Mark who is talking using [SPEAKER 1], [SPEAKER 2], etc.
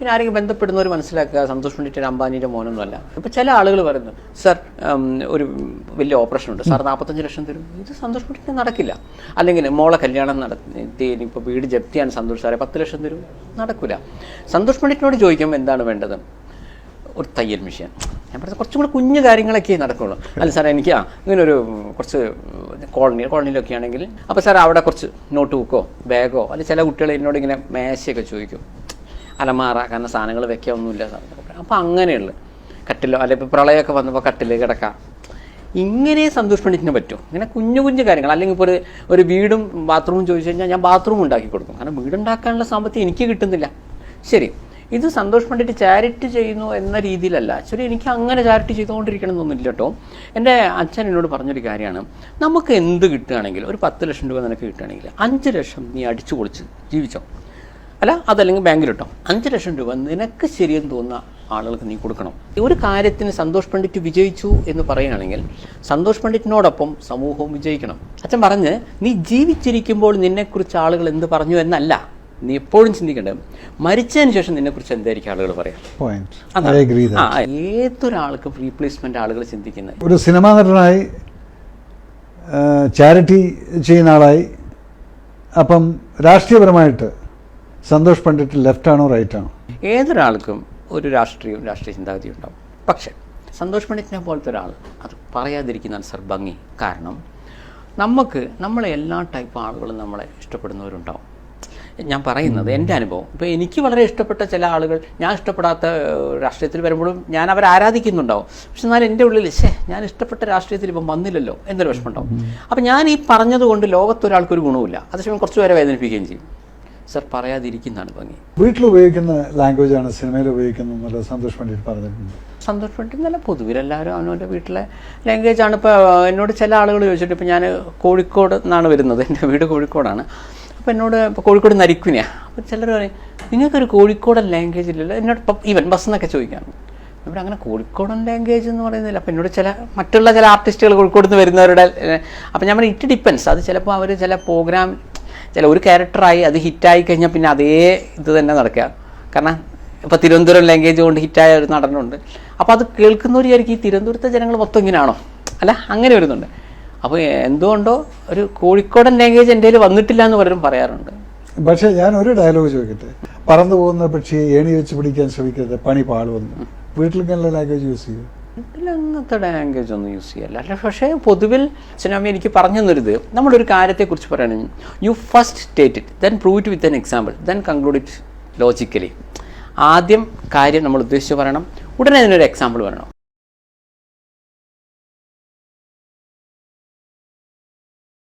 [SPEAKER 1] പിന്നെ ആരെങ്കിലും ബന്ധപ്പെടുന്നവർ മനസ്സിലാക്കുക സന്തോഷ് പണ്ഡിറ്റ് അംബാനിയുടെ മോനൊന്നുമല്ല. ഇപ്പോൾ ചില ആളുകൾ പറയുന്നു, സർ ഒരു വലിയ ഓപ്പറേഷൻ ഉണ്ട്, സാർ 45 ലക്ഷം തരും. ഇത് സന്തോഷ് പണ്ഡിറ്റിന് നടക്കില്ല. അല്ലെങ്കിൽ മോളെ കല്യാണം നടത്തി ഇപ്പോൾ വീട് ജപ്തിയാണ് സന്തോഷ് സാറെ 10 ലക്ഷം തരും, നടക്കില്ല. സന്തോഷ് പണ്ഡിറ്റിനോട് ചോദിക്കുമ്പോൾ എന്താണ് വേണ്ടത്? ഒരു തയ്യൽ മെഷീൻ. ഞാൻ പറഞ്ഞത് കുറച്ചും കൂടെ കുഞ്ഞു കാര്യങ്ങളൊക്കെ നടക്കുള്ളൂ. അല്ല സാറേ എനിക്ക് ഇങ്ങനൊരു കുറച്ച് കോളനിയിലൊക്കെ ആണെങ്കിൽ അപ്പോൾ സാർ അവിടെ കുറച്ച് നോട്ട് ബുക്കോ ബാഗോ അല്ലെങ്കിൽ ചില കുട്ടികൾ എന്നോട് ഇങ്ങനെ മേശയൊക്കെ ചോദിക്കും, അലമാറ, കാരണം സാധനങ്ങൾ വെക്കാനൊന്നുമില്ല. അപ്പോൾ അങ്ങനെയുള്ള കട്ടിലോ അല്ലെങ്കിൽ ഇപ്പോൾ പ്രളയമൊക്കെ വന്നപ്പോൾ കട്ടിൽ കിടക്കാം. ഇങ്ങനെ സന്തോഷ് പണ്ഡിറ്റിന് പറ്റും. ഇങ്ങനെ കുഞ്ഞു കുഞ്ഞു കാര്യങ്ങൾ. അല്ലെങ്കിൽ ഇപ്പോൾ ഒരു വീടും ബാത്റൂമും ചോദിച്ചു കഴിഞ്ഞാൽ ഞാൻ ബാത്റൂം ഉണ്ടാക്കി കൊടുക്കും. കാരണം വീടുണ്ടാക്കാനുള്ള സാമ്പത്തികം എനിക്ക് കിട്ടുന്നില്ല. ശരി, ഇത് സന്തോഷ് പണ്ഡിറ്റ് ചാരിറ്റി ചെയ്യുന്നു എന്ന രീതിയിലല്ല. ആക്ച്വലി എനിക്ക് അങ്ങനെ ചാരിറ്റി ചെയ്തുകൊണ്ടിരിക്കണം എന്നൊന്നുമില്ല കേട്ടോ. എൻ്റെ അച്ഛൻ എന്നോട് പറഞ്ഞൊരു കാര്യമാണ്, നമുക്ക് എന്ത് കിട്ടുകയാണെങ്കിൽ ഒരു 10 ലക്ഷം രൂപ നിനക്ക് കിട്ടുകയാണെങ്കിൽ 5 ലക്ഷം നീ അടിച്ചു പൊളിച്ച് ജീവിച്ചോ, അല്ല അതല്ലെങ്കിൽ ബാങ്കിലിട്ടോ. 5 ലക്ഷം രൂപ നിനക്ക് ശരിയെന്ന് തോന്നുന്ന ആളുകൾക്ക് നീ കൊടുക്കണം. ഒരു കാര്യത്തിന് സന്തോഷ് പണ്ഡിറ്റ് വിജയിച്ചു എന്ന് പറയുകയാണെങ്കിൽ സന്തോഷ് പണ്ഡിറ്റിനോടൊപ്പം സമൂഹവും വിജയിക്കണം. അച്ഛൻ പറഞ്ഞ്, നീ ജീവിച്ചിരിക്കുമ്പോൾ നിന്നെക്കുറിച്ച് ആളുകൾ എന്ത് പറഞ്ഞു എന്നല്ല, നീ എപ്പോഴും ചിന്തിക്കേണ്ടത് മരിച്ചതിന് ശേഷം നിന്നെക്കുറിച്ച് എന്തായിരിക്കും ആളുകൾ പറയാം. ഏതൊരാൾക്കും റീപ്ലേസ്മെന്റ് ആളുകൾ ചിന്തിക്കുന്നത്.
[SPEAKER 2] ഒരു സിനിമാ നടനായി ചാരിറ്റി ചെയ്യുന്ന ആളായി, അപ്പം രാഷ്ട്രീയപരമായിട്ട് സന്തോഷ് പണ്ഡിറ്റ് ലെഫ്റ്റ് ആണോ റൈറ്റ് ആണോ?
[SPEAKER 1] ഏതൊരാൾക്കും ഒരു രാഷ്ട്രീയ ചിന്താഗതി ഉണ്ടാവും. പക്ഷേ സന്തോഷ് പണ്ഡിറ്റിനെ പോലത്തെ ഒരാൾ അത് പറയാതിരിക്കുന്നതാണ് സർ ഭംഗി. കാരണം നമ്മളെ എല്ലാ ടൈപ്പ് ആളുകളും നമ്മളെ ഇഷ്ടപ്പെടുന്നവരുണ്ടാവും. ഞാൻ പറയുന്നത് എൻ്റെ അനുഭവം. ഇപ്പോൾ എനിക്ക് വളരെ ഇഷ്ടപ്പെട്ട ചില ആളുകൾ ഞാൻ ഇഷ്ടപ്പെടാത്ത രാഷ്ട്രീയത്തിൽ വരുമ്പോഴും ഞാൻ അവരെ ആരാധിക്കുന്നുണ്ടാവും. പക്ഷെ എന്നാൽ എൻ്റെ ഉള്ളിൽ ഞാൻ ഇഷ്ടപ്പെട്ട രാഷ്ട്രീയത്തിൽ ഇപ്പം വന്നില്ലല്ലോ എന്നൊരു വിഷമമുണ്ടാവും. അപ്പം ഞാൻ ഈ പറഞ്ഞതുകൊണ്ട് ലോകത്തൊരാൾക്കൊരു ഗുണമില്ല, അതേസമയം കുറച്ച് പേരെ വേദനിപ്പിക്കുകയും ചെയ്യും. സർ പറയാതിരിക്കുന്നതാണ് ഭംഗി.
[SPEAKER 2] വീട്ടിൽ ഉപയോഗിക്കുന്ന ലാംഗ്വേജാണ് സിനിമയിൽ ഉപയോഗിക്കുന്നത് സന്തോഷ് പണ്ഡിറ്റ് പറഞ്ഞിട്ടുണ്ട്.
[SPEAKER 1] സന്തോഷ് പണ്ഡിറ്റ് നല്ല പൊതുവിലെല്ലാവരും അവനവൻ്റെ വീട്ടിലെ ലാംഗ്വേജാണ്. ഇപ്പോൾ എന്നോട് ചില ആളുകൾ ചോദിച്ചിട്ട്, ഇപ്പോൾ ഞാൻ കോഴിക്കോട് നിന്നാണ് വരുന്നത്, എൻ്റെ വീട് കോഴിക്കോടാണ്. അപ്പോൾ എന്നോട് ഇപ്പോൾ കോഴിക്കോട് നരിക്കുനിയാണ്. അപ്പോൾ ചിലർ പറയും, നിങ്ങൾക്കൊരു കോഴിക്കോടൻ ലാംഗ്വേജ് ഇല്ലല്ലോ. എന്നോട് ഇപ്പം ഈവൻ ബസ്സെന്നൊക്കെ ചോദിക്കാം, ഇവിടെ അങ്ങനെ കോഴിക്കോടൻ ലാംഗ്വേജ് എന്ന് പറയുന്നില്ല. അപ്പോൾ എന്നോട് മറ്റുള്ള ചില ആർട്ടിസ്റ്റുകൾ കോഴിക്കോട് നിന്ന് വരുന്നവരുടെ, അപ്പോൾ ഞാൻ ഇറ്റ് ഡിപ്പെൻസ്. അത് ചിലപ്പോൾ അവർ ചില പ്രോഗ്രാം ഒരു ക്യാരക്ടറായി അത് ഹിറ്റായി കഴിഞ്ഞാൽ പിന്നെ അതേ ഇത് തന്നെ നടക്കുക. കാരണം ഇപ്പോൾ തിരുവനന്തപുരം ലാംഗ്വേജ് കൊണ്ട് ഹിറ്റായ ഒരു നടനുണ്ട്. അപ്പോൾ അത് കേൾക്കുന്നവരായിരിക്കും ഈ തിരുവനന്തപുരത്തെ ജനങ്ങൾ മൊത്തം ഇങ്ങനെയാണോ, അല്ല അങ്ങനെ വരുന്നുണ്ട്. അപ്പോൾ എന്തുകൊണ്ടോ ഒരു കോഴിക്കോടൻ ലാംഗ്വേജ് എൻ്റെ കയ്യിൽ വന്നിട്ടില്ല എന്ന് പലരും പറയാറുണ്ട്.
[SPEAKER 2] പക്ഷേ ഞാൻ ഒരു ഡയലോഗ് ചോദിക്കട്ടെ, പറന്നു പോകുന്ന പക്ഷിയെ ഏണി വെച്ച് പിടിക്കാൻ ശ്രമിക്കരുത്, പണി പാടുവന്നു. വീട്ടിലേക്കുള്ള ലാംഗ്വേജ് യൂസ് ചെയ്യും?
[SPEAKER 1] വീട്ടിൽ അങ്ങനത്തെ ലാംഗ്വേജ് ഒന്നും യൂസ് ചെയ്യല്ല. അല്ല, പക്ഷേ പൊതുവിൽ സിനിമ എനിക്ക് പറഞ്ഞു തന്നൊരിത്, നമ്മളൊരു കാര്യത്തെക്കുറിച്ച് പറയുകയാണെങ്കിൽ you first state it, then prove it with an example, then conclude it logically. ആദ്യം കാര്യം നമ്മൾ ഉദ്ദേശിച്ച് പറയണം, ഉടനെ അതിനൊരു എക്സാമ്പിൾ പറയണം.